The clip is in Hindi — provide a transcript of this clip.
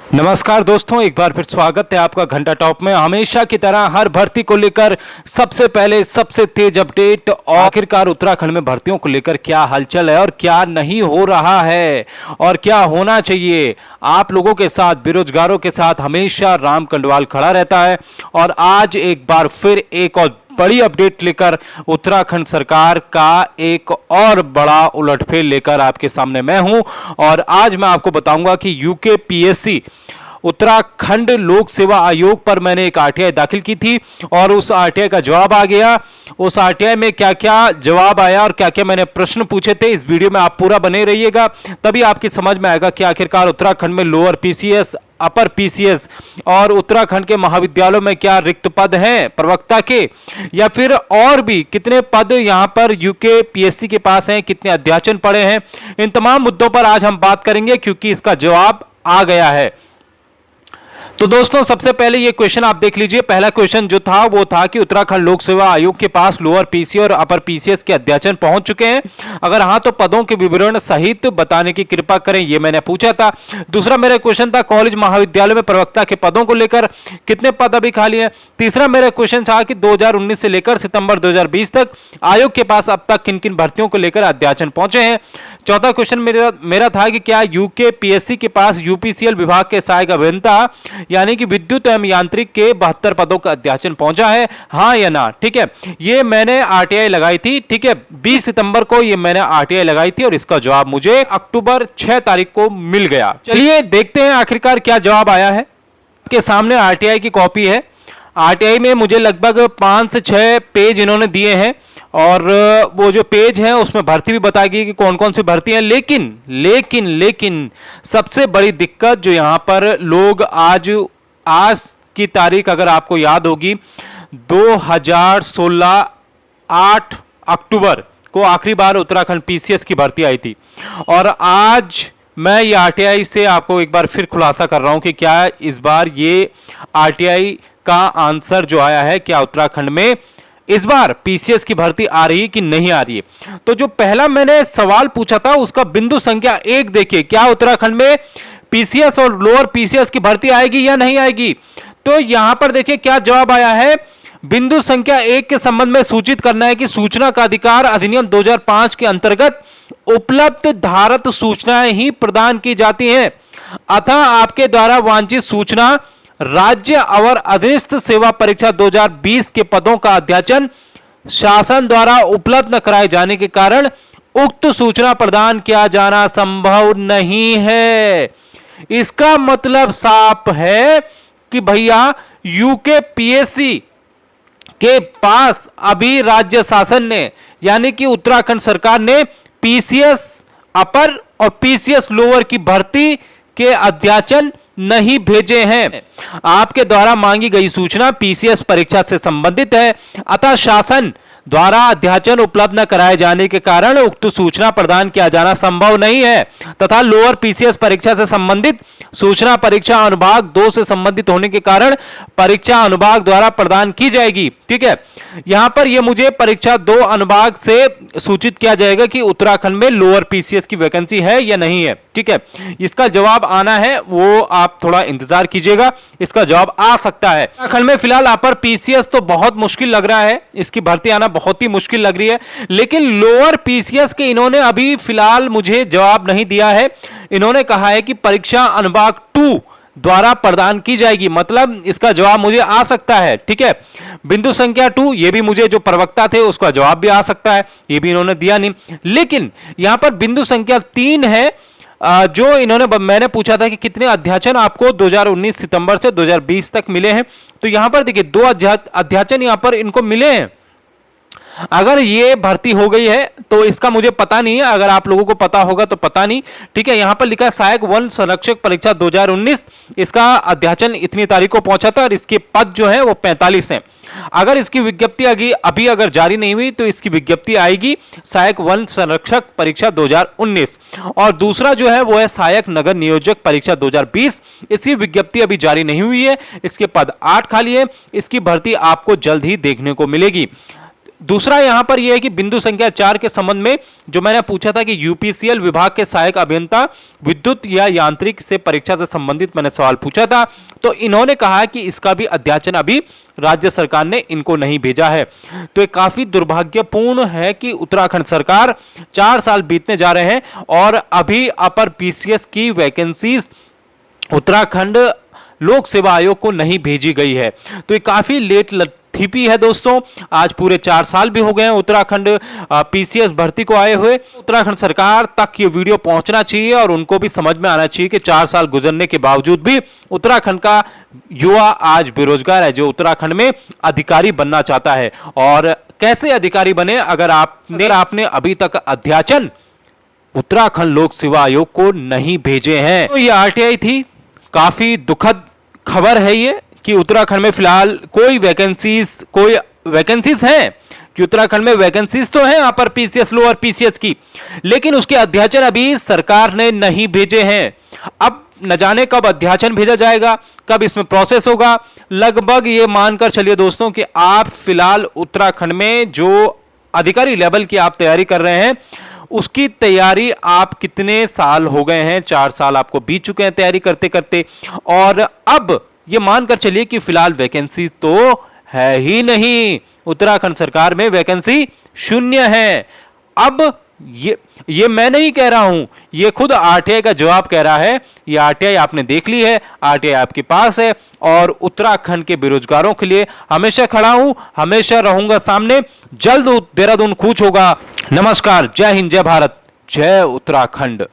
नमस्कार दोस्तों, एक बार फिर स्वागत है आपका घंटा टॉप में। हमेशा की तरह हर भर्ती को लेकर सबसे पहले सबसे तेज अपडेट और आखिरकार उत्तराखंड में भर्तियों को लेकर क्या हलचल है और क्या नहीं हो रहा है और क्या होना चाहिए। आप लोगों के साथ, बेरोजगारों के साथ हमेशा राम कंडवाल खड़ा रहता है और आज एक बार फिर एक और बड़ी अपडेट लेकर उत्तराखंड सरकार का एक और बड़ा उलटफेर लेकर आपके सामने मैं हूं। और आज मैं आपको बताऊंगा कि यूकेपीएससी उत्तराखंड लोक सेवा आयोग पर मैंने एक आरटीआई दाखिल की थी और उस आरटीआई का जवाब आ गया। उस आरटीआई में क्या क्या जवाब आया और क्या क्या मैंने प्रश्न पूछे थे, इस वीडियो में आप पूरा बने रहिएगा, तभी आपकी समझ में आएगा कि आखिरकार उत्तराखंड में लोअर पीसीएस, अपर पीसीएस और उत्तराखंड के महाविद्यालयों में क्या रिक्त पद हैं प्रवक्ता के, या फिर और भी कितने पद यहां पर यूकेपीएससी के पास हैं, कितने अध्याचन पड़े हैं। इन तमाम मुद्दों पर आज हम बात करेंगे क्योंकि इसका जवाब आ गया है। तो दोस्तों, सबसे पहले ये क्वेश्चन आप देख लीजिए। पहला क्वेश्चन जो था वो था कि उत्तराखंड लोक सेवा आयोग के पास लोअर पीसी और अपर पीसीएस के अध्याचन पहुंच चुके हैं, अगर हां तो पदों के विवरण सहित बताने की कृपा करें, ये मैंने पूछा था। दूसरा मेरा क्वेश्चन था कॉलेज महाविद्यालय में प्रवक्ता के पदों को लेकर कितने पद अभी खाली हैं। तीसरा मेरा क्वेश्चन था कि 2019 से लेकर सितंबर 2020 तक आयोग के पास अब तक किन किन भर्तियों को लेकर अध्याचन पहुंचे हैं। चौथा क्वेश्चन मेरा था कि क्या यूकेपीएससी के पास यूपीसीएल विभाग के सहायक अभियंता यानी कि विद्युत एवं यांत्रिक के 72 पदों का अध्याचन पहुंचा है, हां या ना। ठीक है, ये मैंने आरटीआई लगाई थी। ठीक है, 20 सितंबर को ये मैंने आरटीआई लगाई थी और इसका जवाब मुझे अक्टूबर 6 तारीख को मिल गया। चलिए देखते हैं आखिरकार क्या जवाब आया है। आपके सामने आरटीआई की कॉपी है। आरटीआई में मुझे लगभग 5 से 6 पेज इन्होंने दिए हैं और वो जो पेज है उसमें भर्ती भी बताएगी कि कौन कौन सी भर्ती है। लेकिन सबसे बड़ी दिक्कत जो यहां पर लोग आज की तारीख अगर आपको याद होगी, 2016 8 अक्टूबर को आखिरी बार उत्तराखंड पीसीएस की भर्ती आई थी और आज मैं ये आरटीआई से आपको एक बार फिर खुलासा कर रहा हूं कि क्या इस बार ये आरटीआई का आंसर जो आया है, क्या उत्तराखंड में इस बार पीसीएस की भर्ती आ रही है कि नहीं आ रही है। तो जो पहला मैंने सवाल पूछा था उसका बिंदु संख्या 1 देखिए, क्या उत्तराखंड में पीसीएस और लोअर पीसीएस की भर्ती आएगी या नहीं आएगी। तो यहां पर देखिए क्या जवाब आया है। बिंदु संख्या 1 के संबंध में सूचित करना है कि सूचना का अधिकार अधिनियम 2005 के अंतर्गत उपलब्ध धारत सूचनाएं ही प्रदान की जाती हैं, अतः आपके द्वारा वांछित सूचना राज्य और अधीनस्थ सेवा परीक्षा 2020 के पदों का अध्याचन शासन द्वारा उपलब्ध न कराए जाने के कारण उक्त सूचना प्रदान किया जाना संभव नहीं है। इसका मतलब साफ है कि भैया यूकेपीएससी के पास अभी राज्य शासन ने यानी कि उत्तराखंड सरकार ने पीसीएस अपर और पीसीएस लोअर की भर्ती के अध्याचन नहीं भेजे हैं। आपके द्वारा मांगी गई सूचना पीसीएस परीक्षा से संबंधित है, अतः शासन द्वारा अध्याचन उपलब्ध न कराए जाने के कारण उक्त सूचना प्रदान किया जाना संभव नहीं है तथा लोअर पीसीएस परीक्षा से संबंधित सूचना परीक्षा अनुभाग 2 से संबंधित होने के कारण परीक्षा अनुभाग द्वारा प्रदान की जाएगी। ठीक है, यहां पर यह मुझे परीक्षा 2 अनुभाग से सूचित किया जाएगा कि उत्तराखंड में लोअर पीसीएस की वैकेंसी है या नहीं है। ठीक है, इसका जवाब आना है, वो आप थोड़ा इंतजार कीजिएगा, इसका जवाब आ सकता है। उत्तराखंड में फिलहाल अपर पीसीएस तो बहुत मुश्किल लग रहा है, इसकी भर्ती आना बहुत ही मुश्किल लग रही है, लेकिन लोअर पीसीएस के इन्होंने अभी फिलहाल मुझे जवाब नहीं दिया है। इन्होंने कहा है कि परीक्षा अनुभाग 2 द्वारा प्रदान की जाएगी, मतलब इसका जवाब मुझे आ सकता है। ठीक है, बिंदु संख्या 2 ये भी मुझे जो प्रवक्ता थे उसका जवाब भी आ सकता है, ये भी इन्होंने दिया नहीं। लेकिन यहां पर बिंदु संख्या 3 है, जो इन्होंने मैंने पूछा था कि कितने अध्याचन आपको 2019 सितंबर से 2020 तक मिले हैं, तो यहां पर देखिए 2 अध्याचन यहां पर इनको मिले हैं। अगर ये भर्ती हो गई है तो इसका मुझे पता नहीं है, अगर आप लोगों को पता होगा तो पता नहीं। ठीक है, यहां पर लिखा है सहायक वन संरक्षक परीक्षा 2019, इसका अध्याचन इतनी तारीख को पहुंचा था और इसके पद जो है वो 45 हैं। अगर इसकी विज्ञप्ति अभी अगर जारी नहीं हुई तो इसकी विज्ञप्ति आएगी सहायक वन संरक्षक परीक्षा 2019, और दूसरा जो है वो है सहायक नगर नियोजक परीक्षा 2020, इसकी विज्ञप्ति अभी जारी नहीं हुई है, इसके पद 8 खाली है, इसकी भर्ती आपको जल्द ही देखने को मिलेगी। दूसरा यहां पर यह है कि बिंदु संख्या 4 के संबंध में जो मैंने पूछा था कि यूपीसीएल विभाग के सहायक अभियंता विद्युत या यांत्रिक से परीक्षा से संबंधित मैंने सवाल पूछा था, तो इन्होंने कहा कि इसका भी अध्याचन अभी राज्य सरकार ने इनको नहीं भेजा है। तो ये काफी दुर्भाग्यपूर्ण है कि उत्तराखंड सरकार 4 साल बीतने जा रहे हैं और अभी अपर पीसीएस की वैकेंसीज उत्तराखंड लोक सेवा आयोग को नहीं भेजी गई है। तो ये काफी लेट थीपी है दोस्तों। आज पूरे 4 साल भी हो गए हैं उत्तराखंड पीसीएस भर्ती को आए हुए। उत्तराखंड सरकार तक ये वीडियो पहुंचना चाहिए और उनको भी समझ में आना चाहिए कि 4 साल गुजरने के बावजूद भी उत्तराखंड का युवा आज बेरोजगार है, जो उत्तराखंड में अधिकारी बनना चाहता है। और कैसे अधिकारी बने अगर आपने अभी तक अध्याचन उत्तराखंड लोक सेवा आयोग को नहीं भेजे हैं। तो ये आरटीआई थी। काफी दुखद खबर है ये कि उत्तराखंड में फिलहाल कोई वैकेंसीज हैं कि उत्तराखंड में वैकेंसीज तो हैं अपर पीसीएस लोअर पीसीएस की, लेकिन उसके अध्याचन अभी सरकार ने नहीं भेजे हैं। अब न जाने कब अध्याचन भेजा जाएगा, कब इसमें प्रोसेस होगा। लगभग ये मानकर चलिए दोस्तों कि आप फिलहाल उत्तराखंड में जो अधिकारी लेवल की आप तैयारी कर रहे हैं उसकी तैयारी आप कितने साल हो गए हैं, 4 साल आपको बीत चुके हैं तैयारी करते करते, और अब ये मानकर चलिए कि फिलहाल वैकेंसी तो है ही नहीं। उत्तराखंड सरकार में वैकेंसी 0 है। अब ये मैं नहीं कह रहा हूं, ये खुद आरटीआई का जवाब कह रहा है। ये आरटीआई आपने देख ली है, आरटीआई आपके पास है और उत्तराखंड के बेरोजगारों के लिए हमेशा खड़ा हूं, हमेशा रहूंगा सामने। जल्द देहरादून कूच होगा। नमस्कार, जय हिंद, जय भारत, जय उत्तराखंड।